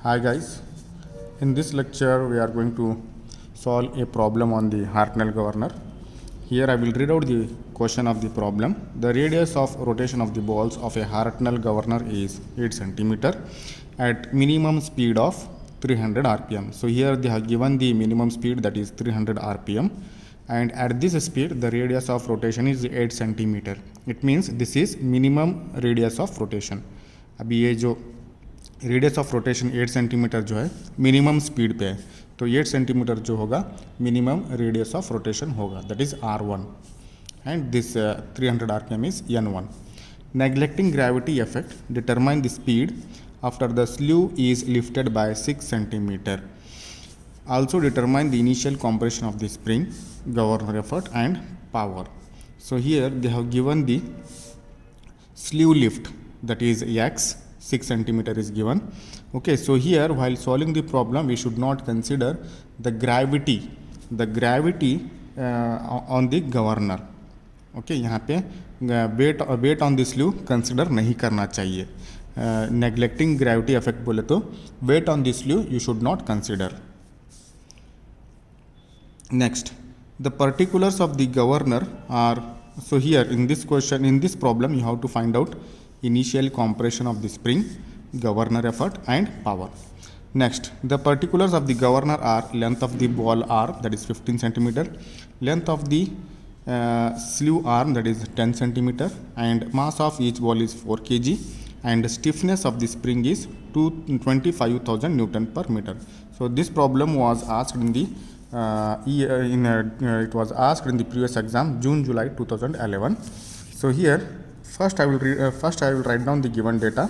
Hi guys, in this lecture we are going to solve a problem on the Hartnell governor. Here I will read out the question of the problem. The radius of rotation of the balls of a Hartnell governor is 8 cm at minimum speed of 300 rpm. So here they have given the minimum speed, that is 300 rpm, and at this speed the radius of rotation is 8 cm. It means this is minimum radius of rotation. अभी ये जो radius of rotation 8 centimetre जो है minimum speed पे है, तो 8 centimetre जो होगा मिनिमम रेडियस ऑफ रोटेशन होगा, that is r1, and this 300 rpm is n1. Neglecting gravity effect determine the speed after the sleeve is lifted bye 6 centimetre. Also determine the initial compression of the spring, governor effort and power. So here they have given the sleeve lift, that is x, 6 centimeter is given. Okay, so here while solving the problem we should not consider the gravity on the governor. Okay, यहाँ पे weight on the sleeve consider नहीं करना चाहिए. Neglecting gravity effect बोले तो weight on the sleeve you should not consider. Next, the particulars of the governor are, so here in this question, in this problem you have to find out initial compression of the spring, governor effort and power. Next, the particulars of the governor are length of the ball arm, that is 15 centimeter, length of the sleeve arm, that is 10 centimeter, and mass of each ball is 4 kg, and stiffness of the spring is 25,000 Newton per meter. So this problem was asked in the it was asked in the previous exam, June-July 2011. So here first I will write down the given data.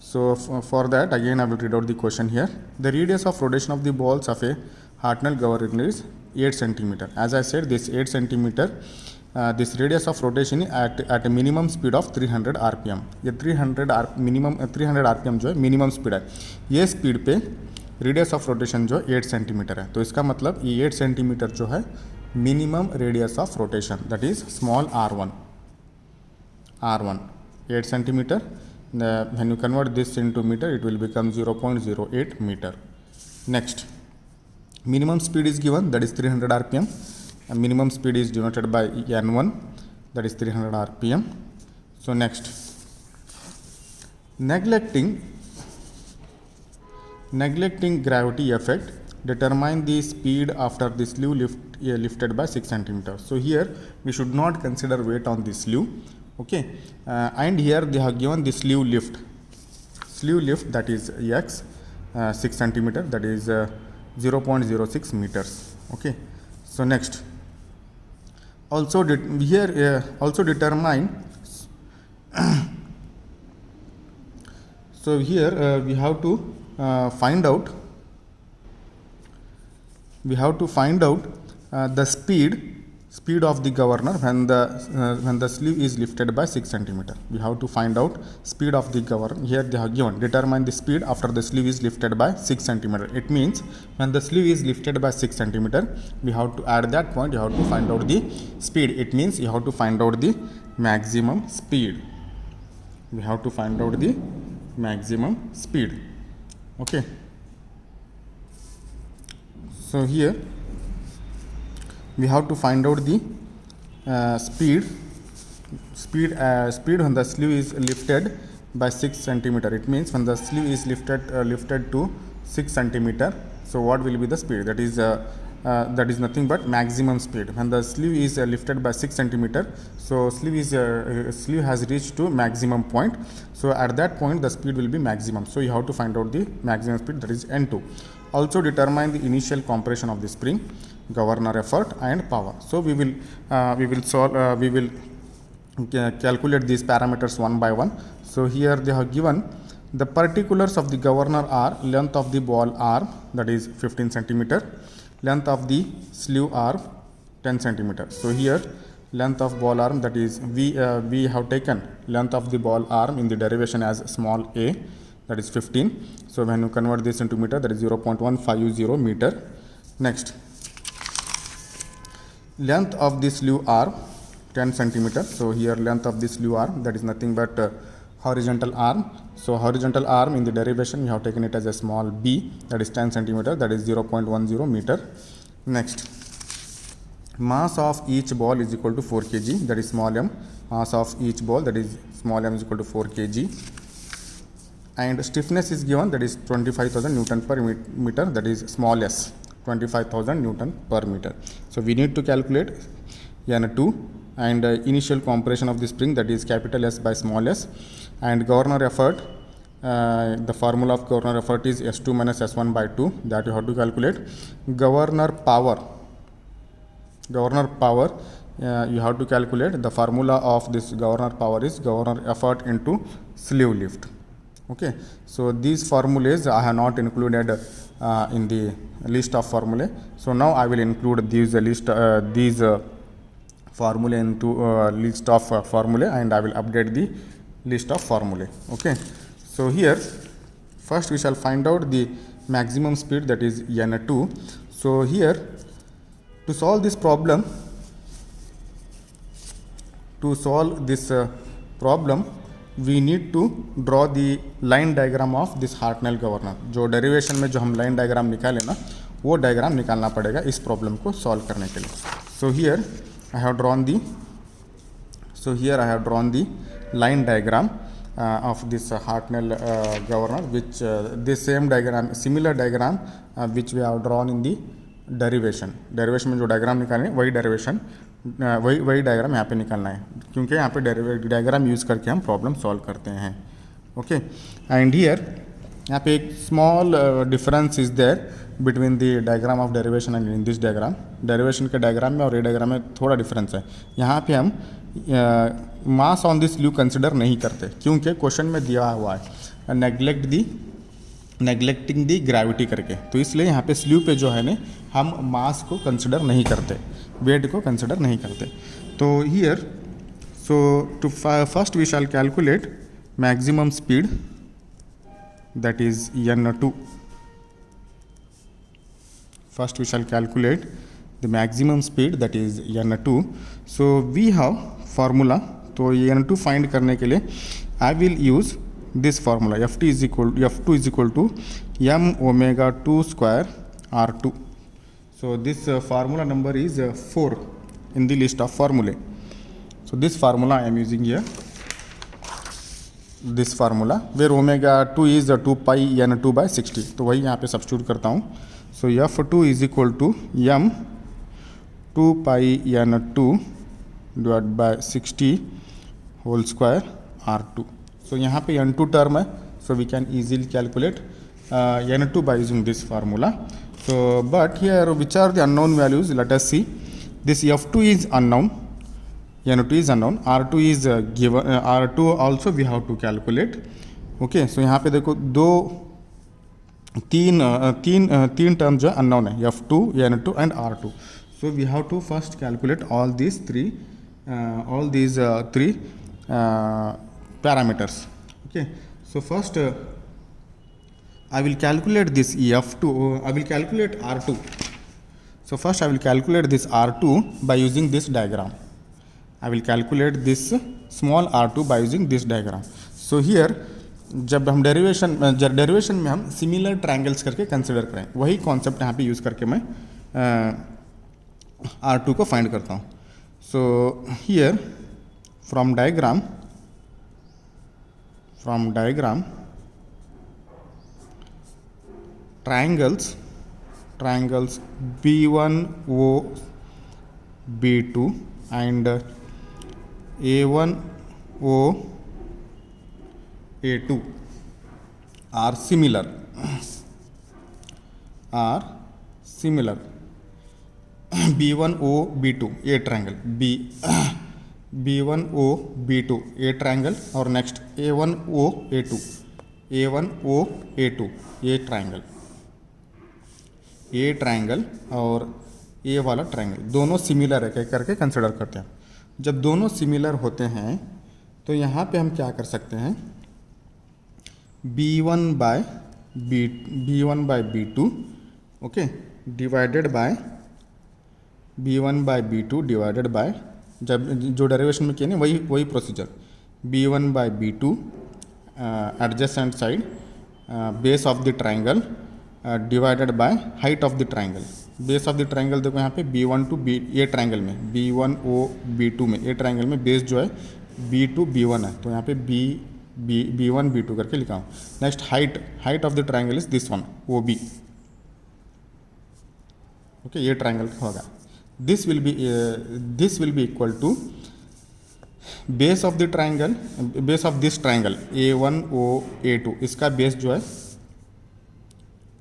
So for that again I will read out the question here. The radius of rotation of the balls of a Hartnell governor is 8 centimeter. As I said, this 8 centimeter, this radius of rotation at a minimum speed of 300 rpm. ये 300 rpm जो है minimum speed है. ये speed पे radius of rotation जो 8 centimetre है, तो इसका मतलब ये 8 सेंटीमीटर जो है minimum radius of rotation, that is small r1 8 centimeter. When you convert this into meter it will become 0.08 meter. Next, minimum speed is given, that is 300 rpm, and minimum speed is denoted by n1, that is 300 rpm. So next, neglecting gravity effect, determine the speed after the sleeve lifted by 6 centimeters. So here we should not consider weight on the sleeve. Okay, and here they have given the sleeve lift, that is x, 6 centimeter, that is 0.06 meters. Okay, so next, also also determine so here we have to find out the speed of the governor when the sleeve is lifted by 6 centimeter. We have to find out speed of the governor. Here they have given, determine the speed after the sleeve is lifted by 6 centimeter. It means when the sleeve is lifted by 6 centimeter, we have to, at that point you have to find out the speed. It means you have to find out the maximum speed. We have to find out the maximum speed. Okay, so here we have to find out the speed when the sleeve is lifted by 6 centimeter. It means when the sleeve is lifted to 6 centimeter, so what will be the speed? That is nothing but maximum speed. When the sleeve is lifted by 6 centimeter, so sleeve has reached to maximum point, so at that point the speed will be maximum. So you have to find out the maximum speed, that is n2. Also determine the initial compression of the spring, governor effort and power. So we will calculate these parameters one by one. So here they have given the particulars of the governor are length of the ball arm, that is 15 centimeter, length of the sleeve arm 10 centimeter. So here length of ball arm, that is we have taken length of the ball arm in the derivation as small a, that is 15. So when you convert this into meter, that is 0.150 meter. Next, length of the sleeve arm 10 centimeter. So here length of the sleeve arm, that is nothing but horizontal arm So horizontal arm in the derivation we have taken it as a small b, that is 10 centimeter, that is 0.10 meter. Next, mass of each ball is equal to 4 kg, that is small m. Mass of each ball, that is small m, is equal to 4 kg. And stiffness is given, that is 25,000 Newton per meter, that is small s, 25,000 Newton per meter. So we need to calculate N2 and initial compression of the spring, that is capital S by small s, and governor effort. The formula of governor effort is S2 minus S1 by 2, that you have to calculate. Governor power, you have to calculate. The formula of this governor power is governor effort into sleeve lift. Okay, so these formulas I have not included in the list of formulae. So now I will include these formulae into list of formulae, and I will update the list of formulae. Okay, so here first we shall find out the maximum speed, that is N2. So here, to solve this problem, we need to draw the line diagram of this Hartnell governor. जो derivation में जो हम line diagram निकाले ना, वो diagram निकालना पड़ेगा इस प्रॉब्लम को सॉल्व करने के लिए. So here I have drawn the line diagram of this Hartnell governor, which this similar diagram which we have drawn in the derivation में जो डायग्राम निकालें वही डायग्राम यहाँ पे निकालना है, क्योंकि यहाँ पे डायग्राम यूज़ करके हम प्रॉब्लम सॉल्व करते हैं. ओके, एंड हियर यहाँ पे एक small difference is there between the diagram of derivation and in this diagram. Derivation के डायग्राम में और ये डायग्राम में थोड़ा डिफरेंस है. यहाँ पे हम मास ऑन दिस स्लीव कंसिडर नहीं करते, क्योंकि क्वेश्चन में दिया हुआ है नेग्लेक्टिंग दी ग्रेविटी करके. तो इसलिए यहाँ पे स्लीव पे जो है ना, हम मास को कंसिडर नहीं करते, वेट को कंसिडर नहीं करते. तो here, so to first we shall calculate maximum speed, that is N2. First we shall calculate the maximum speed, that is N2. So we have formula. तो N2 find करने के लिए I will use this formula. F2 is equal to m omega 2 square R2. So this formula number is 4 in the list of formulae. So this formula I am using here. This formula where omega 2 is 2 pi N2 by 60. तो वही यहाँ पे substitute करता हूँ. So F2 is equal to m 2 pi N2 divide by 60 whole square R2. So यहाँ पे N2 term है, so we can easily calculate N2 by using this formula. So but here which are the unknown values, let us see. This F2 is unknown, N2 is unknown, R2 is given, R2 also we have to calculate. Okay, so यहाँ पे देखो तीन term जो unknown है, F2, N2 and R2. So we have to first calculate all these three parameters. Okay, so first I will calculate this F2. I will calculate R2. So first I will calculate this R2 by using this diagram. I will calculate this small r2 by using this diagram. So here जब हम derivation में हम similar triangles करके consider करें, वही concept यहाँ पे use करके मैं R2 को फाइंड करता हूँ. So here from diagram triangles B1O B2 and A1O A2 are similar. B1O B2 A triangle, B1O B2 A triangle, और next A1O A2 A triangle और A वाला ट्रायंगल दोनों सिमिलर है करके कंसिडर करते हैं. जब दोनों सिमिलर होते हैं तो यहाँ पे हम क्या कर सकते हैं, B1 by B2 okay divided by B1 by B2 divided by, जब जो डेरिवेशन में किए ना वही procedure, B1 by B2 adjacent side base of the triangle divided by height of the triangle. Base of the triangle देखो यहाँ पे B1 to be, ये ट्रायंगल में B1O B2 में, ये ट्रायंगल में बेस जो है B2 B1 है, तो यहाँ पे B1 B2 करके लिखा हूँ. Next height of the triangle is this one OB. Okay, ये ट्रायंगल होगा. This will be equal to base of the triangle, base of this triangle A1O A2, इसका बेस जो है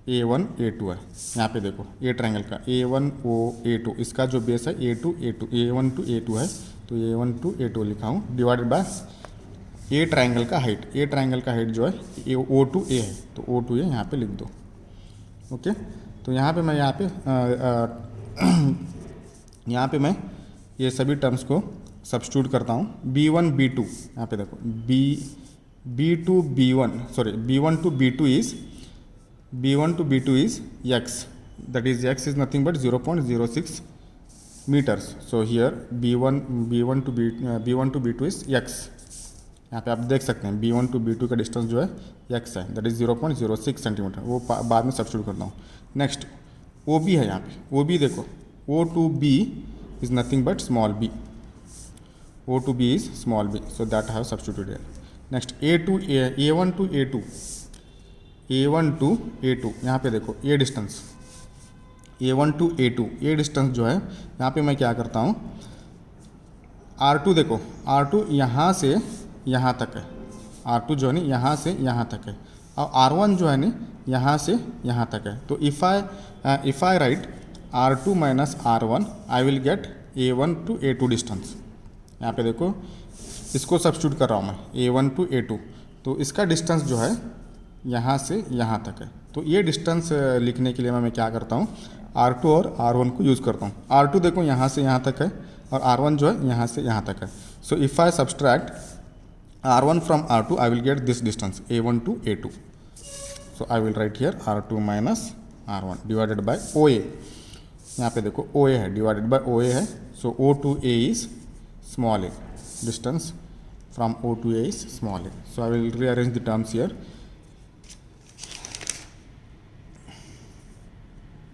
A1 A2 है. यहाँ पे देखो ये ट्रायंगल का A1O A2, इसका जो बेस है A1 टू A2 है, तो A1 टू A2 लिखा हूँ डिवाइडेड बाय ए ट्रायंगल का हाइट. ए ट्रायंगल का हाइट जो है O2A है, तो O2A यहाँ पे लिख दो. ओके, तो यहाँ पे मैं यहाँ पे मैं ये सभी टर्म्स को सब्स्टिट्यूट करता हूँ. B1 B2, यहाँ पे देखो B1 to B2 is x, that is x is nothing but 0.06 meters. So here B1 to B2 is x. यहाँ पे आप देख सकते हैं B1 to B2 का डिस्टेंस जो है x है, that is 0.06 सेंटीमीटर. वो बाद में सब्स्टिट्यूट करता हूँ. नेक्स्ट OB है, यहाँ पे OB देखो O to B is nothing but small b. O to B is small b, so that I have substituted here. Next A1 to A2, यहाँ पे देखो ये डिस्टेंस A1 to A2, ये distance जो है यहाँ पे मैं क्या करता हूँ, R2 देखो, R2 यहाँ से यहाँ तक है, R2 जो है ना यहाँ से यहाँ तक है, और R1 जो है ना यहाँ से यहाँ तक है. तो if I right R2 minus R1 I will get A1 to A2 distance. यहाँ पे देखो इसको सब्स्टिट्यूट कर रहा हूँ मैं A1 to A2, तो इसका डिस्टेंस जो है यहाँ से यहाँ तक है. तो ये डिस्टेंस लिखने के लिए मैं क्या करता हूँ, R2 और R1 को यूज़ करता हूँ. R2 देखो यहाँ से यहाँ तक है और R1 जो है यहाँ से यहाँ तक है. So if I subtract R1 from R2 I will get this distance A1 to A2. So I will write here R2 minus R1 divided by OA. यहाँ पे देखो OA है, डिवाइडेड बाय OA है. सो O to A is small a, distance from O to A is small a. So I will rearrange the terms here.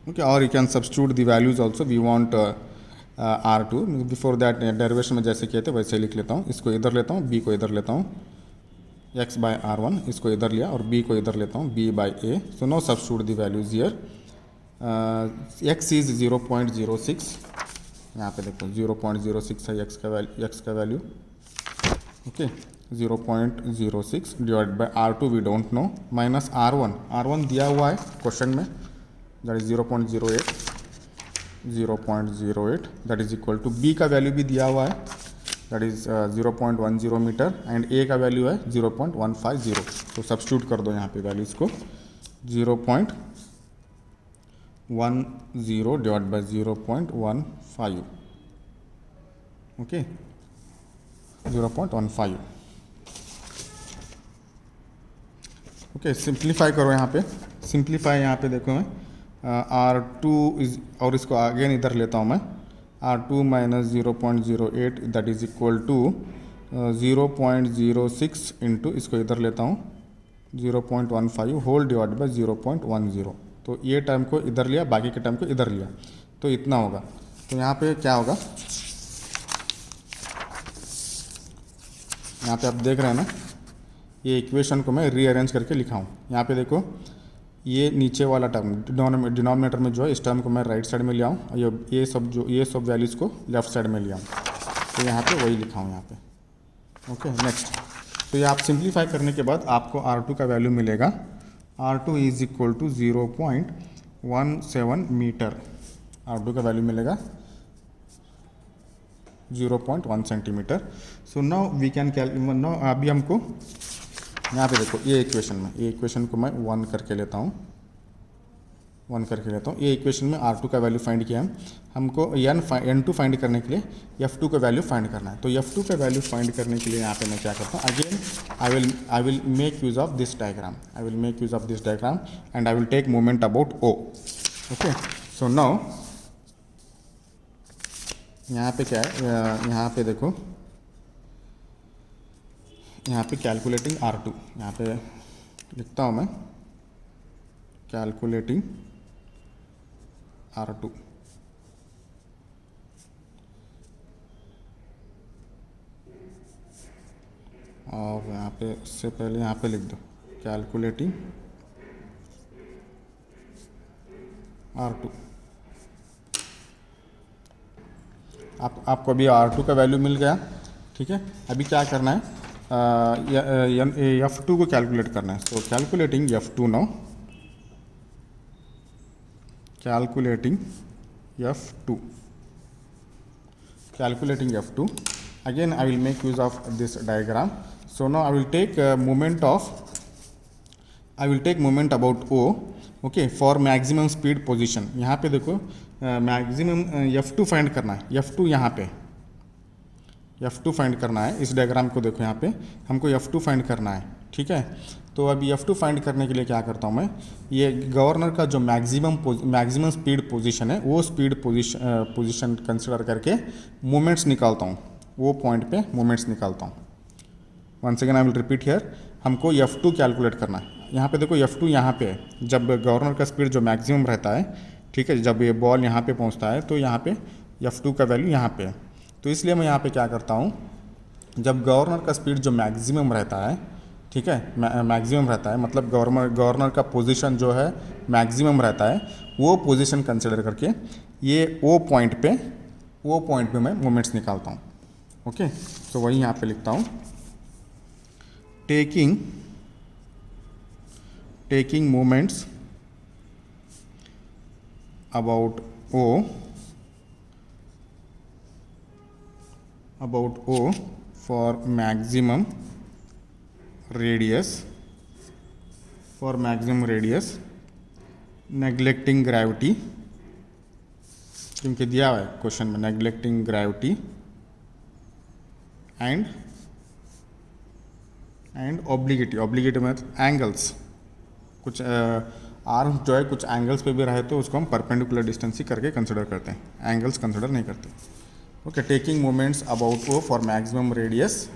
Okay, or you can substitute the values also. We want R2. Before that derivation में जैसे किए थे वैसे लिख लेता हूँ. इसको इधर लेता हूँ, B को इधर लेता हूँ, x by R1 इसको इधर लिया और B को इधर लेता हूँ, B by A. So now substitute the values here. X is 0.06. यहाँ पे देखो 0.06 है x का value. Okay, 0.06 divide by R2 we don't know minus R1 दिया हुआ है क्वेश्चन में, that is 0.08 that is equal to B का वैल्यू भी दिया हुआ है, that is 0.10 metre and A का वैल्यू है 0.150. तो सब्स्टिट्यूट कर दो यहाँ पे वैल्यूज़ को. 0.10 divide by 0.15. Okay, 0.15. Okay, simplify करो यहाँ पे. सिंप्लीफाई यहाँ पे देखो मैं R2 इज, और इसको अगेन इधर लेता हूँ मैं, R2 minus 0.08 that is equal to 0.06 into, इसको इधर लेता हूँ 0.15 होल डिवाइड बाय 0.10. तो ये टाइम को इधर लिया, बाकी के टाइम को इधर लिया, तो इतना होगा. तो यहाँ पे क्या होगा, यहाँ पे आप देख रहे हैं ना, ये इक्वेशन को मैं रीअरेंज करके लिखा हूँ. यहाँ पे देखो ये नीचे वाला टर्म डिनोमिनेटर में जो है, इस टर्म को मैं राइट साइड में ले आऊँ, ये सब वैल्यूज़ को लेफ्ट साइड में ले आऊँ. तो यहाँ पे वही लिखा हूँ यहाँ पे. Okay, next. तो ये आप सिंप्लीफाई करने के बाद आपको R2 का वैल्यू मिलेगा. R2 is equal to 0.17 metre. R2 का वैल्यू मिलेगा 0.1 centimetre. So now we can now अभी हमको यहाँ पे देखो ये इक्वेशन को मैं 1 करके लेता हूँ. ये इक्वेशन में R2 का वैल्यू फाइंड किया हमको N2 फाइंड करने के लिए F2 का वैल्यू फाइंड करना है. तो F2 का वैल्यू फाइंड करने के लिए यहाँ पे मैं क्या करता हूँ, again I will make use of this diagram. And I will take moment about O. Okay, so now यहाँ पे क्या है, यहाँ पे देखो यहाँ पे कैलकुलेटिंग R2, यहाँ पे लिखता हूँ मैं कैलकुलेटिंग R2। और यहाँ पे उससे पहले यहाँ पे लिख दो कैलकुलेटिंग R2। आपको अभी R2 का वैल्यू मिल गया, ठीक है। अभी क्या करना है, F2 को कैलकुलेट करना है। So calculating F2 now, calculating F2, calculating F2. Again I will make use of this diagram. So now I will take moment about O, okay, for maximum speed position। यहाँ पे देखो maximum F2 find करना है, F2 यहाँ पे F2 find करना है। इस डायग्राम को देखो, यहाँ पे हमको F2 फाइंड करना है, ठीक है। तो अभी F2 फाइंड करने के लिए क्या करता हूँ मैं, ये गवर्नर का जो मैक्सिमम स्पीड पोजीशन है वो स्पीड पोजीशन कंसिडर करके मोमेंट्स निकालता हूँ, वो पॉइंट पे मोमेंट्स निकालता हूँ। Once again I will repeat here, हमको F2 कैलकुलेट करना है। यहाँ पे देखो F2 यहाँ पे है, जब गवर्नर का स्पीड जो मैक्सिमम रहता है, ठीक है, जब ये बॉल यहाँ पे पहुँचता है तो यहाँ पे F2 का वैल्यू यहाँ पे है। तो इसलिए मैं यहाँ पे क्या करता हूँ, जब गवर्नर का स्पीड जो मैक्सिमम रहता है, ठीक है, मैक्सिमम रहता है मतलब गवर्नर का पोजीशन जो है मैक्सिमम रहता है, वो पोजीशन कंसिडर करके ये वो पॉइंट पे मैं मोमेंट्स निकालता हूँ। ओके, तो वही यहाँ पे लिखता हूँ taking moments about O for maximum radius, neglecting gravity, क्योंकि दिया हुआ है क्वेश्चन में neglecting gravity and obligate मतलब एंगल्स, कुछ आर्म जो है कुछ एंगल्स पे भी रहे तो उसको हम परपेंडिकुलर डिस्टेंस ही करके कंसिडर करते हैं, एंगल्स कंसिडर नहीं करते। Okay, taking moments about O for maximum radius,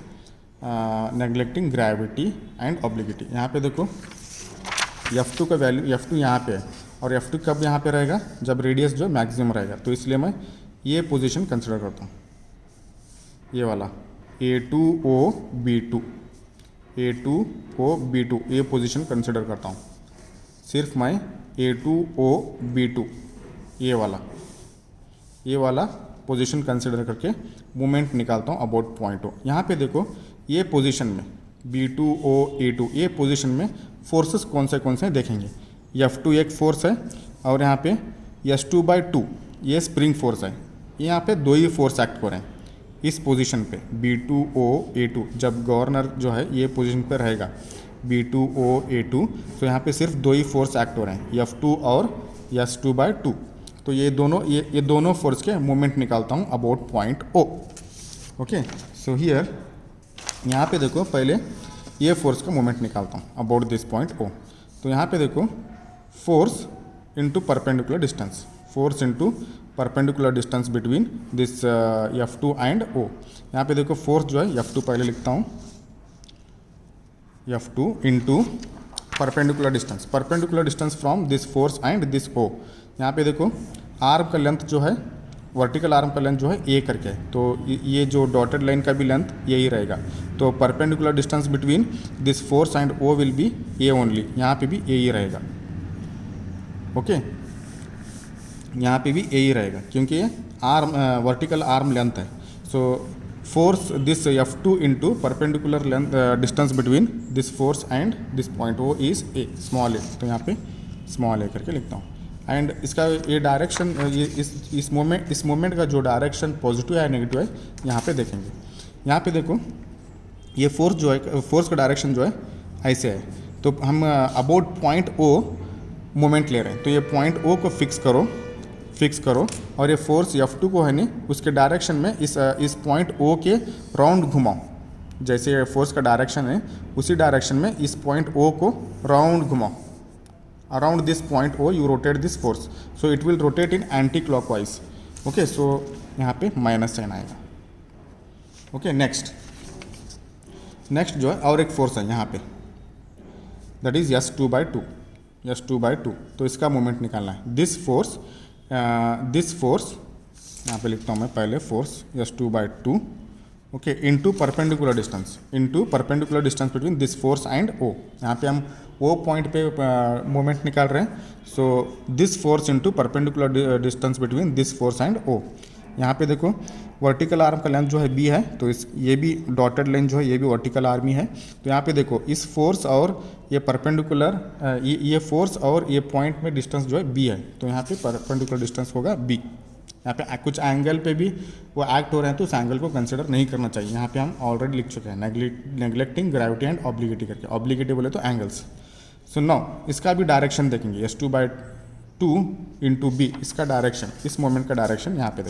neglecting gravity and obliquity. यहाँ पे देखो F2 का वैल्यू F2 यहाँ पे है, और F2 कब यहाँ पे रहेगा, जब रेडियस जो मैक्सिमम रहेगा। तो इसलिए मैं ये पोजीशन कंसिडर करता हूँ, ये वाला A2OB2 ये पोजीशन कंसिडर करता हूँ। सिर्फ मैं A2OB2 ये वाला पोजीशन कंसिडर करके मोमेंट निकालता हूँ अबाउट पॉइंट ओ। यहाँ पे देखो ये पोजीशन में B2O A2 ये पोजीशन में फोर्सेस कौन से देखेंगे। F2 एक फोर्स है और यहाँ पे S2/2 ये स्प्रिंग फोर्स है। यहाँ पे दो ही फोर्स एक्ट हो रहे हैं इस पोजीशन पे B2O A2। जब गवर्नर जो है ये पोजीशन पे रहेगा B2O A2, तो यहाँ पे सिर्फ दो ही फोर्स एक्ट हो रहे हैं F2 और S2/2। तो ये दोनों फोर्स के मोमेंट निकालता हूँ about point O। Okay, so here यहाँ पे देखो पहले ये फोर्स का मोमेंट निकालता हूँ अबाउट दिस पॉइंट O। तो यहाँ पे देखो force into perpendicular distance, force into perpendicular distance between this F2 and O। यहाँ पे देखो फोर्स जो है F2 पहले लिखता हूँ, F2 into perpendicular distance from this force and this O। यहाँ पे देखो आर्म का लेंथ जो है, वर्टिकल आर्म का लेंथ जो है A करके है, तो ये जो डॉटेड लाइन का भी लेंथ यही रहेगा। तो perpendicular distance between this force and O will be A only, यहाँ पे भी A ही रहेगा। ओके, यहाँ पे भी A ही रहेगा क्योंकि ये वर्टिकल आर्म लेंथ है। So force this F2 into perpendicular length distance between this force and this point O is A, small a। तो यहाँ पे स्मॉल a करके लिखता हूँ। एंड इसका ये डायरेक्शन, ये इस मोमेंट का जो डायरेक्शन पॉजिटिव है नेगेटिव है यहाँ पे देखेंगे। यहाँ पे देखो ये फोर्स जो है, फोर्स का डायरेक्शन जो है ऐसे है, तो हम अबाउट पॉइंट O मोमेंट ले रहे हैं। तो ये पॉइंट O को फिक्स करो और ये फोर्स F2 को है नहीं, उसके डायरेक्शन में इस पॉइंट O के राउंड घुमाओ। जैसे फोर्स का डायरेक्शन है उसी डायरेक्शन में इस पॉइंट O को राउंड घुमाओ। Around this point O you rotate this force, so it will rotate in anti clockwise. Okay, so यहाँ पे माइनस साइन आएगा। ओके, नेक्स्ट नेक्स्ट जो है और एक फोर्स है यहाँ पे, दैट इज S2/2, S2/2। तो इसका मोमेंट निकालना है। दिस फोर्स यहाँ पे लिखता हूँ मैं पहले, force S2/2 okay into perpendicular distance, between this force and O। यहाँ पे हम O पॉइंट पे मोमेंट निकाल रहे हैं। सो this force into perpendicular distance between this force and O। यहाँ पे देखो वर्टिकल आर्म का लेंथ जो है B है, तो इस ये भी डॉटेड लाइन जो है ये भी वर्टिकल आर्म ही है। तो यहाँ पे देखो इस फोर्स और ये परपेंडिकुलर ये फोर्स और ये पॉइंट में डिस्टेंस जो है B है, तो यहाँ पे परपेंडिकुलर डिस्टेंस होगा B। यहाँ पे कुछ एंगल पे भी वो एक्ट हो रहे हैं तो उस एंगल को कंसिडर नहीं करना चाहिए। यहाँ पे हम ऑलरेडी लिख चुके हैं नेग्लेक्टिंग ग्रेविटी एंड ऑब्लिगेटी करके। ऑब्लिगेटी बोले तो एंगल्स। सो नाउ इसका भी डायरेक्शन देखेंगे, S2/2 इंटू B, इसका डायरेक्शन, इस मोमेंट का डायरेक्शन यहाँ पे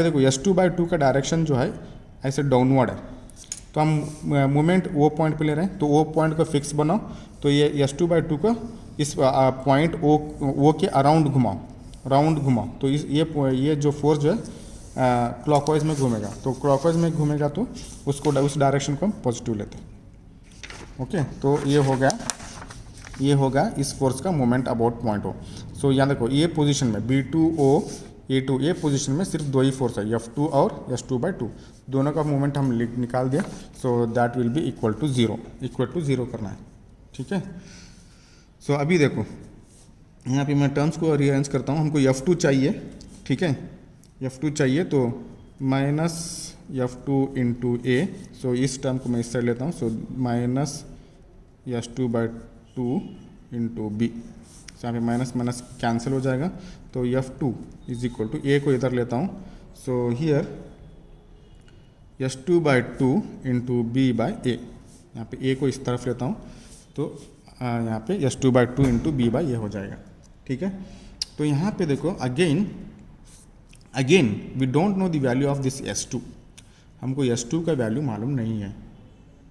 देखो S2/2 का डायरेक्शन जो है ऐसे डाउनवर्ड है। तो हम मोमेंट O पॉइंट पे ले रहे हैं, तो O पॉइंट को फिक्स बनाओ, तो ये S2/2 को इस पॉइंट O के अराउंड घुमाओ, तो ये जो फोर्स जो है क्लॉकवाइज में घूमेगा, तो क्लॉकवाइज में घूमेगा तो उसको उस डायरेक्शन को हम पॉजिटिव लेते हैं। ओके, तो ये होगा इस फोर्स का मोमेंट अबाउट पॉइंट O। सो यहाँ देखो ये पोजीशन में B2O A2, ये पोजीशन में सिर्फ दो ही फोर्स है, F2 और S2/2, दोनों का मोमेंट हम निकाल दिया। So that will be equal to zero करना है। ठीक है, सो अभी देखो यहाँ पे मैं टर्म्स को रीअरेंज करता हूँ। हमको F2 चाहिए, ठीक है, F2 चाहिए, तो माइनस F2 इंटू A। सो इस टर्म को मैं इस साइड लेता हूँ, so minus S2/2 into B। यहाँ पे माइनस कैंसिल हो जाएगा, तो F2 is equal to A को इधर लेता हूँ, so here S2/2 into B/A। यहाँ पे A को इस तरफ लेता हूँ, तो यहाँ पे S2/2 इंटू B/A हो जाएगा। ठीक है, तो यहाँ पे देखो again we don't know the value of this S2, हमको S2 का वैल्यू मालूम नहीं है।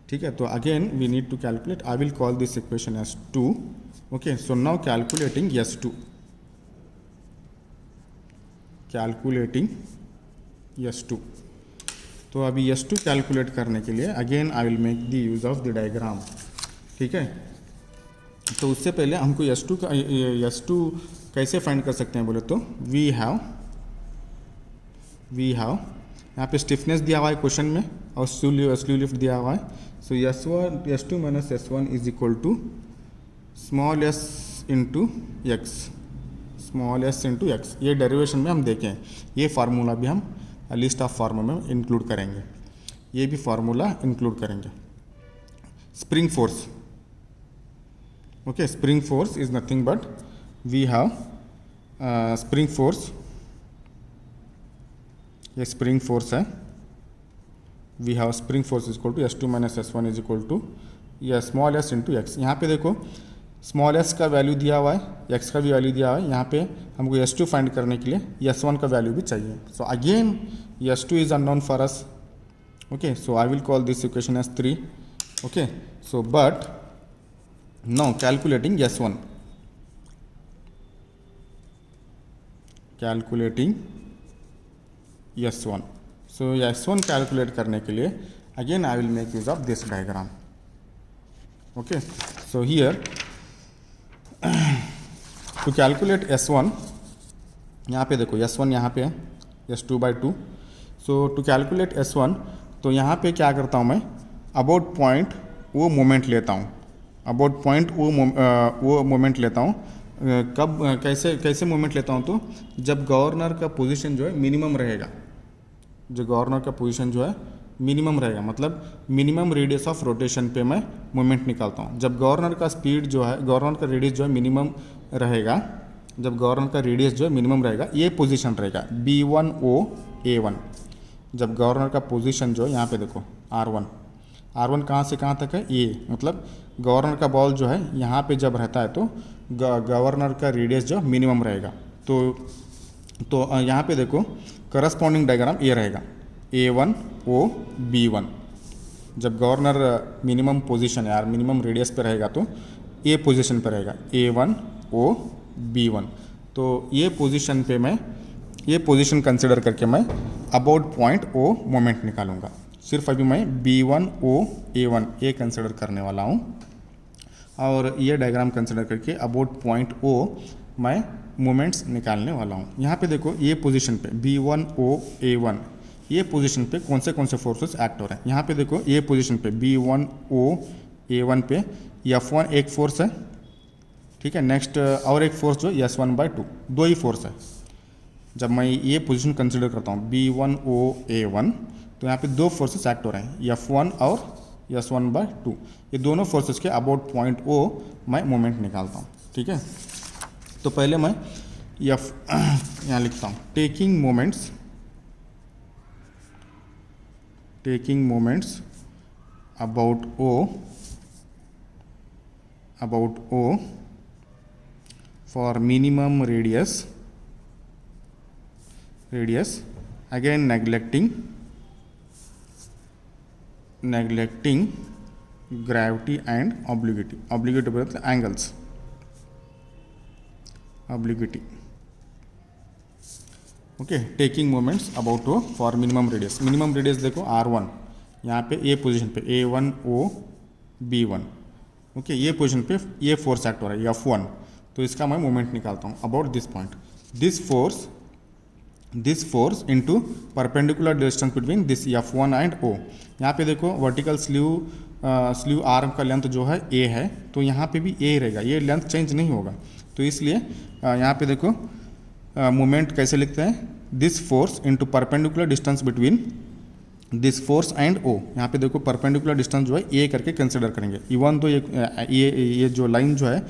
ठीक है, तो again we need to calculate. I will call this equation S2। Okay, so now calculating S2, तो अभी S2 कैलकुलेट करने के लिए again I will make the use of the diagram. ठीक है, तो उससे पहले हमको S2 कैसे फाइंड कर सकते हैं बोले तो वी हैव यहाँ पे स्टिफनेस दिया हुआ है क्वेश्चन में और स्लीव लिफ्ट दिया हुआ है। So S2 minus S1 is equal to small s into x, ये डेरिवेशन में हम देखें, ये फार्मूला भी हम लिस्ट ऑफ फार्मूला में इंक्लूड करेंगे, ये भी फार्मूला इंक्लूड करेंगे। Spring force, okay, spring force is nothing but we have spring force, ये स्प्रिंग फोर्स है, we have spring force is equal to S2 minus S1 is equal to या small s into x. यहाँ पे देखो small s का value दिया हुआ है, x का भी वैल्यू दिया हुआ है, यहाँ पे हमको S2 फाइंड करने के लिए S1 का वैल्यू भी चाहिए। So again S2 is unknown for us. Okay, so I will call this equation as 3। Okay, so but now calculating S1, so S1 calculate करने के लिए again I will make use of this diagram. Okay, so here to calculate S1, यहाँ पे देखो S1 यहाँ पे है S2/2। so to calculate S1, तो यहाँ पे क्या करता हूँ मैं, अबाउट पॉइंट वो मोमेंट लेता हूँ, वो मोमेंट लेता हूँ। कब कैसे मोमेंट लेता हूँ, तो जब गवर्नर का पोजीशन जो है मिनिमम रहेगा, मतलब मिनिमम रेडियस ऑफ रोटेशन पे मैं मोमेंट निकालता हूँ। जब गवर्नर का स्पीड जो है, गवर्नर का रेडियस जो है मिनिमम रहेगा, ये पोजीशन रहेगा B1O A1। जब गवर्नर का पोजीशन जो है, यहाँ पे देखो R1 कहाँ से कहाँ तक है, A, मतलब गवर्नर का बॉल जो है यहाँ पे जब रहता है तो गवर्नर का रेडियस जो मिनिमम रहेगा। तो यहाँ पे देखो करस्पॉन्डिंग डायग्राम ये रहेगा A1O B1। जब गवर्नर मिनिमम पोजीशन यार मिनिमम रेडियस पे रहेगा तो ये पोजीशन पे रहेगा A1O B1। तो ये पोजीशन पे मैं, ये पोजीशन कंसिडर करके मैं अबाउट पॉइंट O मोमेंट निकालूंगा। सिर्फ अभी मैं B1O A1 ये कंसिडर करने वाला हूँ और ये डायग्राम कंसिडर करके अबाउट पॉइंट O मैं मोमेंट्स निकालने वाला हूँ। यहाँ पे देखो ये पोजीशन पे B1O A1 ये पोजीशन पे कौन से फोर्सेस एक्ट हो रहे हैं। यहाँ पे देखो ये पोजीशन पे B1O A1 पे F1 एक फोर्स है, ठीक है। नेक्स्ट और एक फोर्स जो S1/2, दो ही फोर्स है। जब मैं ये पोजीशन कंसिडर करता हूँ B1O A1 तो यहाँ पे दो फोर्सेस एक्ट हो रहे हैं, F1 और S1/2। ये दोनों फोर्सेस के अबाउट पॉइंट O मैं मोमेंट निकालता हूँ, ठीक है। तो पहले मैं यहाँ लिखता हूँ taking moments about O for minimum radius, again neglecting gravity and obliquity मतलब angles, obliquity, okay. Taking moments about O for minimum radius देखो R1 यहाँ पे ये पोजीशन पे A1O B1, ओके। ये पोजीशन पे ये फोर्स एक्ट हो रहा है F1, तो इसका मैं मोमेंट निकालता हूँ about this point. This force into perpendicular distance between this F1 and O। यहाँ पे देखो वर्टिकल स्लीव आर्म का लेंथ जो है A है, तो यहाँ पे भी A रहेगा, ये लेंथ चेंज नहीं होगा। तो इसलिए यहाँ पे देखो मोमेंट कैसे लिखते हैं, this force into perpendicular distance between this force and O। यहाँ पे देखो परपेंडिकुलर डिस्टेंस जो है A करके कंसिडर करेंगे। इवन तो ये जो लाइन जो है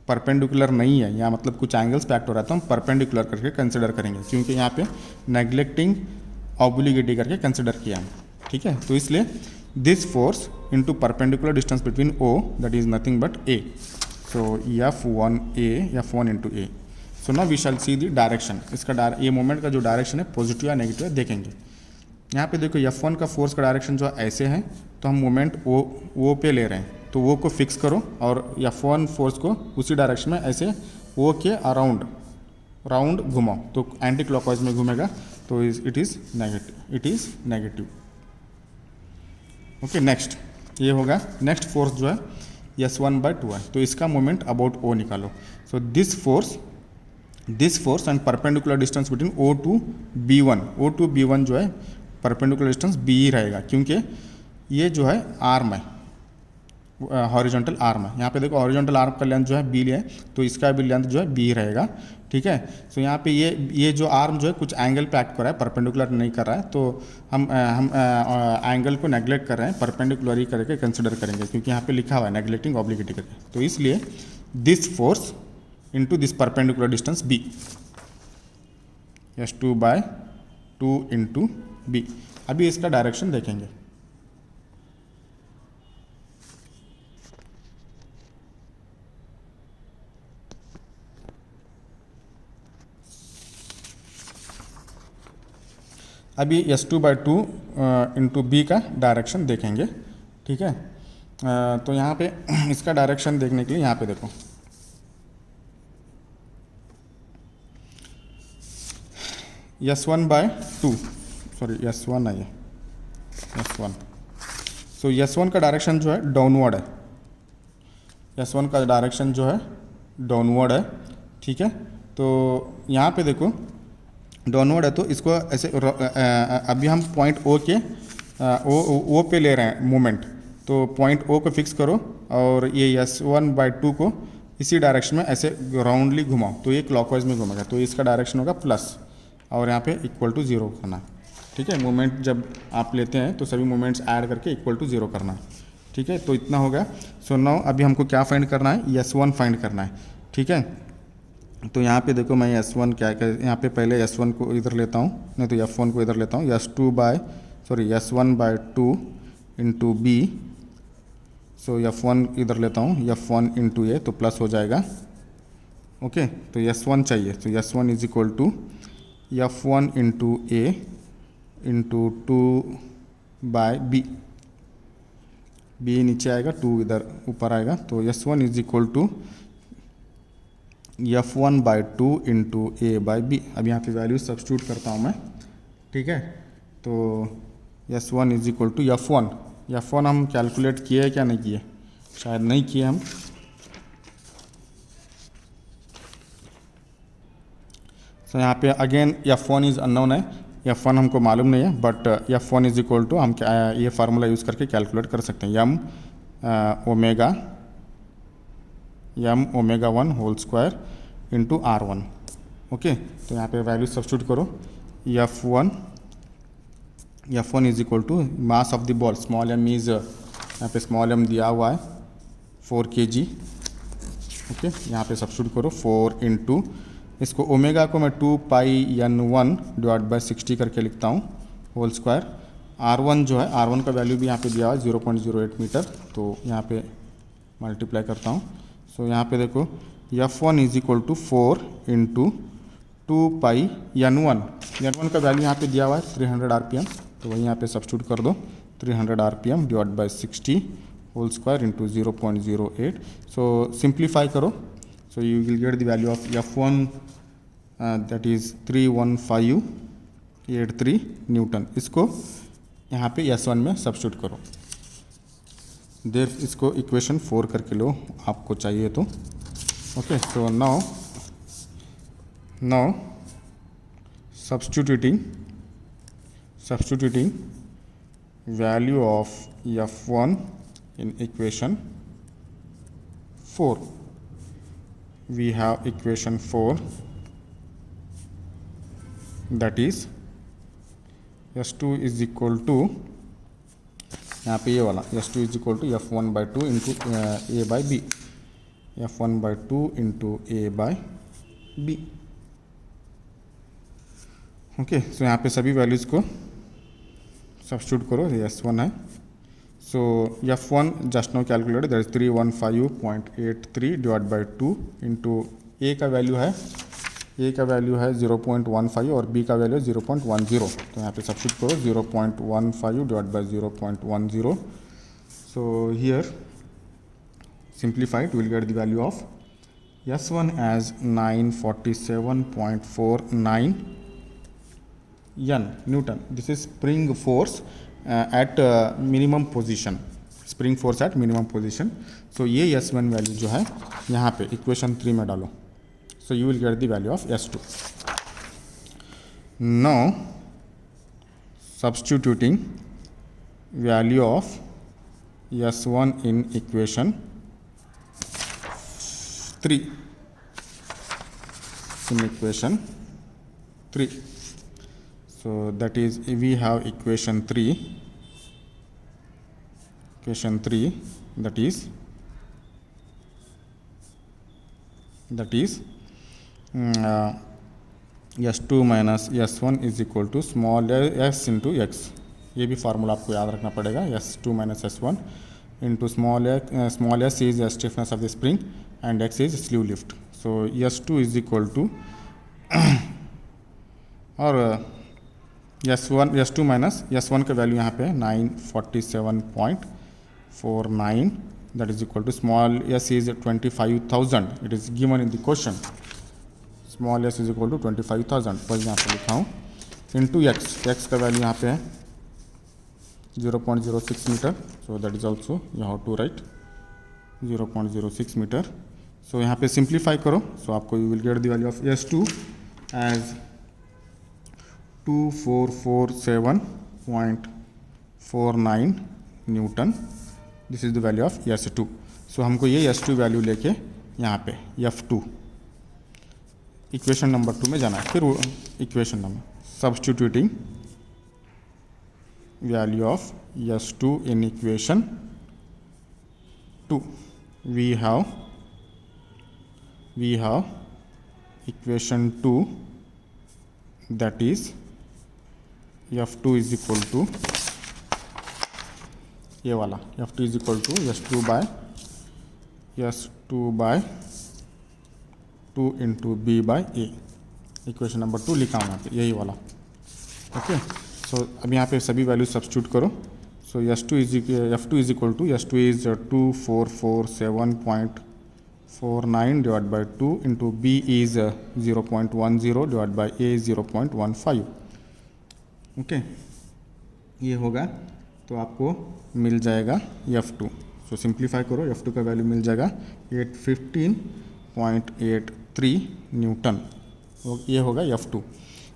परपेंडिकुलर नहीं है, यहाँ मतलब कुछ एंगल्स पे एक्ट हो रहा है, तो हम परपेंडिकुलर करके कंसिडर करेंगे, क्योंकि यहाँ पे नेग्लेक्टिंग ऑब्लिगेटी करके कंसिडर किया है, ठीक है। तो इसलिए this force into perpendicular distance between O that is nothing but A, so F1 into A। So now we shall see the direction. इसका ये मोमेंट का जो डायरेक्शन है पॉजिटिव या नेगेटिव है देखेंगे। यहाँ पे देखो F1 का फोर्स का डायरेक्शन जो ऐसे है, तो हम मोमेंट O पे ले रहे हैं, तो O को फिक्स करो और F1 फोर्स को उसी डायरेक्शन में ऐसे O के राउंड घुमाओ, तो एंटी क्लॉकवाइज में घूमेगा, तो it is negative, okay. Next ये होगा, नेक्स्ट फोर्स जो है S1/2 है, तो इसका मोमेंट अबाउट O निकालो। So this force and perpendicular distance between O to B1 जो है परपेंडिकुलर डिस्टेंस B ही रहेगा, क्योंकि ये जो है आर्म है, हॉरिजॉन्टल आर्म है। यहाँ पे देखो हॉरिजॉन्टल आर्म का लेंथ जो है B है, तो इसका भी लेंथ जो है B रहेगा, ठीक है। सो यहाँ पे ये जो आर्म जो है कुछ एंगल पे एक्ट कर रहा है, परपेंडिकुलर नहीं कर रहा है, तो हम एंगल को नेग्लेक्ट कर रहे हैं, परपेंडिकुलर ही करके कंसिडर करेंगे, क्योंकि यहाँ पे लिखा हुआ है नेग्लेक्टिंग ऑब्लिगेटी करके। तो इसलिए this force into this perpendicular distance B, S2/2 into B। अभी इसका डायरेक्शन देखेंगे। अभी S2/2 इंटू B का डायरेक्शन देखेंगे, ठीक है। तो यहाँ पे इसका डायरेक्शन देखने के लिए यहाँ पे देखो S1/2, सॉरी S1 है, S1। सो S1 का डायरेक्शन जो है डाउनवर्ड है, S1 का डायरेक्शन जो है डाउनवर्ड है, ठीक है। तो यहाँ पे देखो डाउनवर्ड है, तो इसको ऐसे अभी हम पॉइंट O के O पे ले रहे हैं मोमेंट, तो पॉइंट O को फिक्स करो और ये S1/2 को इसी डायरेक्शन में ऐसे राउंडली घुमाओ, तो ये क्लॉकवाइज में घूमेगा, तो इसका डायरेक्शन होगा प्लस, और यहाँ पे इक्वल टू 0 करना, ठीक है। मोमेंट जब आप लेते हैं तो सभी मोमेंट्स ऐड करके इक्वल टू 0 करना है, ठीक है। तो इतना होगा। सो नाउ अभी हमको क्या फाइंड करना है, S1 फाइंड करना है, ठीक है। तो यहाँ पे देखो मैं S1 क्या यहाँ पे पहले S1 को इधर लेता हूँ, नहीं तो F1 को इधर लेता हूँ, S1/2 इंटू B। सो F1 इधर लेता हूँ, F1 इंटू A, तो प्लस हो जाएगा, ओके। तो S1 चाहिए, तो S1 is equal to F1 into A into 2/B। B नीचे आएगा, 2 इधर ऊपर आएगा, तो S1 is equal to F1/2 into A/B। अब यहाँ पे वैल्यू सब्स्टिट्यूट करता हूँ मैं, ठीक है। तो S1 is equal to F1। F1 हम कैलकुलेट किए क्या नहीं किए, शायद नहीं किए हम। तो यहाँ पे अगेन F1 इज अननोन है, F1 हमको मालूम नहीं है, but F1 is equal to हम ये फार्मूला यूज़ करके कैलकुलेट कर सकते हैं, m omega 1 whole square into R1। Okay, तो यहाँ पे वैल्यू सब्स्टिट्यूट करो। F1 is equal to mass of the ball, small m is यहाँ पे स्मॉल m दिया हुआ है 4 kg। ओके, यहाँ पे सब्स्टिट्यूट करो 4 इंटू, इसको ओमेगा को मैं 2πn1 डिवाइड बाई 60 करके लिखता हूँ होल स्क्वायर। R1 जो है, R1 का वैल्यू भी यहाँ पे दिया हुआ है 0.08 मीटर, तो यहाँ पे मल्टीप्लाई करता हूँ। सो यहाँ पे देखो F1 is equal to 4 into 2πn1, n1 का वैल्यू यहाँ पे दिया हुआ है 300 RPM, तो वही यहाँ पे सब्स्टिट्यूट कर दो 300 RPM divide by 60 whole square into 0.08। So simplify करो, so you will get the value of F1 that is 31583 Newton. इसको यहाँ पे S1 में सब्स्टिट्यूट करो, देर इसको इक्वेशन 4 करके लो आपको चाहिए तो। Okay, so now substituting value of F1 in equation 4, we have equation 4 that is S2 is equal to, यहाँ पे ये वाला S2 is equal to F1 by 2 into A by B, F1 by 2 into A by B। Okay, so यहाँ पे सभी values को substitute करो, ये S1 है। सो F1 just now calculated, that is 315.83 divide by 2 into A का value है 0.15 और B का वैल्यू है 0.10, तो यहाँ पे सब्स्टिट्यूट करो 0.15 divide by 0.10। So here simplified will get the value of S1 as 947.49 Newton। This is spring force at minimum position, spring force at minimum position। so ये S1 वैल्यू जो है यहाँ पे इक्वेशन 3 में डालो, so you will get the value of S2। now substituting value of S1 in equation 3, so that is we have equation 3 that is S2 minus S1 is equal to small s into x। ये भी formula आपको याद रखना पड़ेगा, S2 minus S1 into small s is the stiffness of the spring and x is slew lift। so S2 is equal to और S2 minus S1 का value यहाँ पे 947.49, that is equal to small s is 25,000, it is given in the question, small s is equal to 25,000, बस यहाँ पे लिखा हूँ, into x का वैल्यू यहाँ पे है 0.06 metre, so that is also you have to write 0.06 metre. So यहाँ पे सिंप्लीफाई करो, सो आपको you will get the value of S2 as 2447.49 newton. This is the value of S2। So हमको ये S2 वैल्यू लेके यहाँ पे F2 equation number 2 में जाना है। फिर equation number substituting value of S2 in equation 2, we have equation 2 that is F2 is equal to ये वाला F2 is equal to S2 by 2 into B by A, equation number 2 लिखा हूँ यहाँ पे, यही वाला। ओके, सो अब यहाँ पे सभी वैल्यू सब्स्टिट्यूट करो। सो F2 is equal to S2 is 2447.49 divided by 2 into B is 0.10 divided by A is 0.15। Okay, ये होगा तो आपको मिल जाएगा F2। सो सिंप्लीफाई करो, F2 का वैल्यू मिल जाएगा 815.83 न्यूटन। ये होगा F2।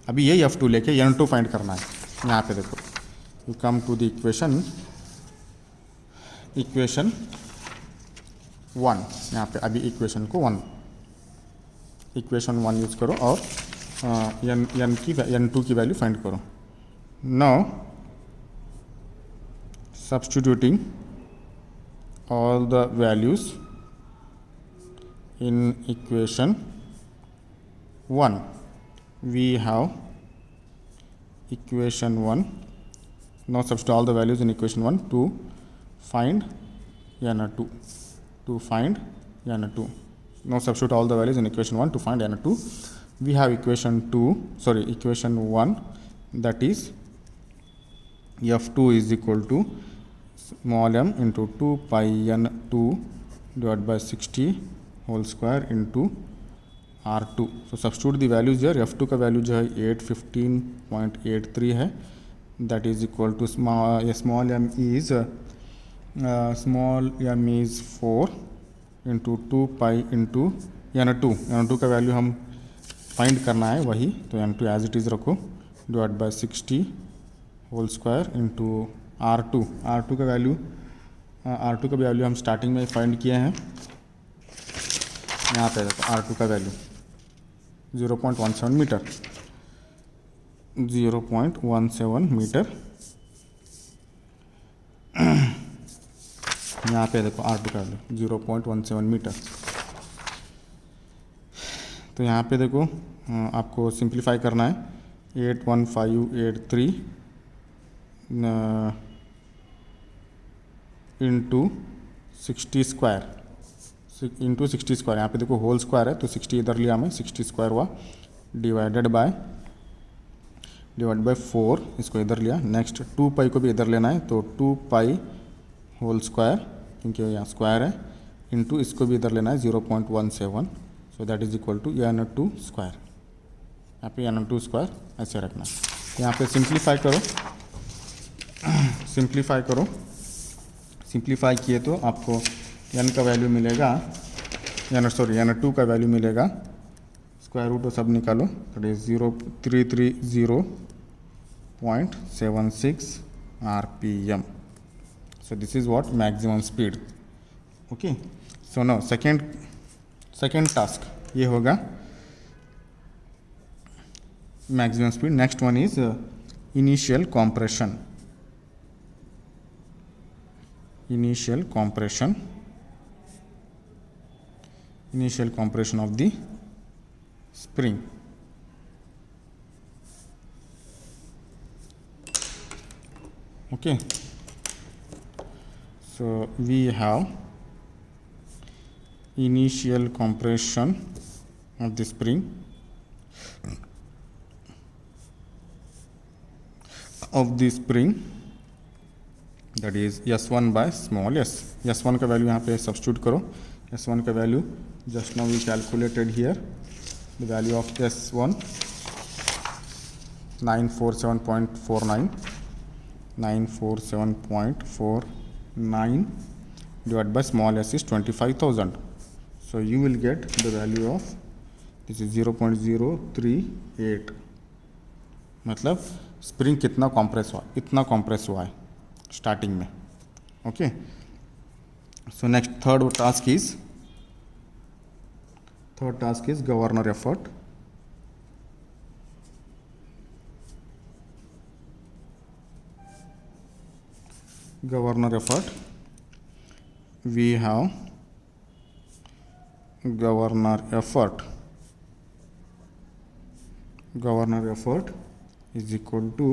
अभी ये F2 लेके N2 फाइंड करना है। यहाँ पे देखो, you come to the equation 1। यहाँ पे अभी इक्वेशन 1 यूज़ करो और N2 की वैल्यू फाइंड करो। Now substituting all the values in equation 1, we have equation 1. Now substitute all the values in equation 1 to find N2. Now substitute all the values in equation 1 to find N2. We have equation 1, that is F2 is equal to small m into 2 pi N2 divided by 60 whole square into R2. So substitute the values here. F2 का value जो है 815.83 है, that is equal to small m is 4 into 2 pi into N2 का value हम find करना है वही, तो N2 एज इट इज़ रखो, divide by 60 whole square into R2 का वैल्यू हम स्टार्टिंग में फाइंड किए हैं। यहाँ पे देखो R2 का वैल्यू 0.17 मीटर, यहाँ पे देखो R2 का वैल्यू 0.17 मीटर। तो यहाँ पे देखो आपको सिंप्लीफाई करना है, 81583 इंटू 60 स्क्वायर, यहाँ पे देखो होल स्क्वायर है तो 60 इधर लिया हमें, 60 स्क्वायर हुआ, डिवाइड बाय 4, इसको इधर लिया। नेक्स्ट 2 पाई को भी इधर लेना है, तो 2 पाई होल स्क्वायर, क्योंकि यहाँ स्क्वायर है, इंटू इसको भी इधर लेना है 0.17, so that is equal to N2 square. यहाँ पे N2 स्क्वायर ऐसे रखना है। यहाँ पे सिंप्लीफाई करो, सिंप्लीफाई किए तो आपको N का वैल्यू मिलेगा, N2 का वैल्यू मिलेगा, स्क्वायर रूट सब निकालो, that is 0330.76 RPM। So this is what maximum speed. Okay, so now second task ये होगा maximum speed. Next one is initial compression of the spring. Okay, so we have initial compression of the spring that is S1 by small s. S1 का value यहाँ पे substitute करो। S1 का value just now we calculated here, the value of S1 947.49 divided by small s is 25,000. So you will get the value of this is 0.038, मतलब spring कितना compress हुआ, इतना compress हुआ है स्टार्टिंग में। Okay, so next third task is governor effort. We have governor effort is equal to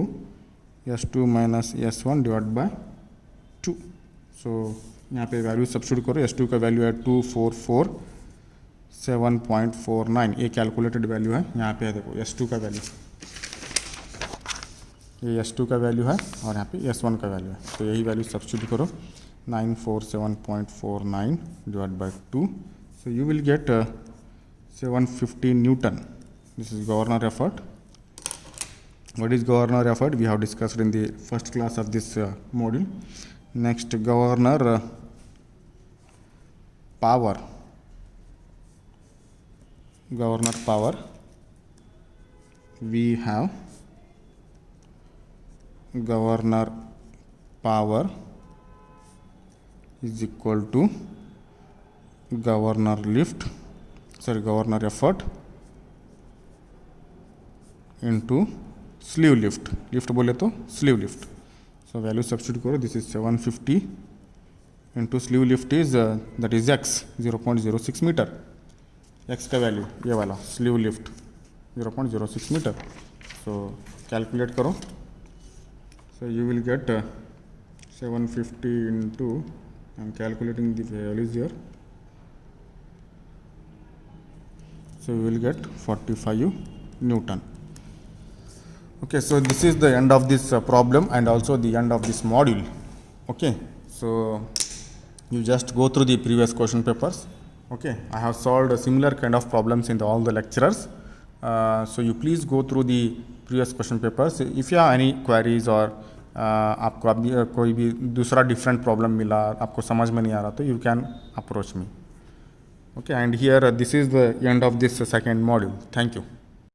S2 minus S1 divided by 2. So यहाँ पे value substitute करो। S2 का वैल्यू है 2447.49, ये कैलकुलेटेड वैल्यू है। यहाँ पे है देखो S2 का वैल्यू, ये S2 का वैल्यू है और यहाँ पे S1 का वैल्यू है, तो यही वैल्यू सब्स्टिट्यूट करो, 947.49 divided by 2, so you will get 750 Newton. This is governor effort What is governor effort? We have discussed in the first class of this module. Next, governor power. Governor power. We have governor power is equal to governor effort into sleeve lift. Lift बोले तो sleeve lift. So value substitute करो. This is 750 into sleeve lift is that is x 0.06 meter. X का value ये वाला sleeve lift 0.06 meter. So calculate करो. So you will get 750 into, I am calculating the values here. So you will get 45 Newton. Okay, so this is the end of this problem and also the end of this module. Okay, so you just go through the previous question papers. Okay, I have solved a similar kind of problems in all the lecturers. So you please go through the previous question papers. If you have any queries or आपको अभी कोई भी दूसरा different problem मिला, आपको समझ में नहीं आ रहा, तो you can approach me. Okay, and here this is the end of this second module. Thank you.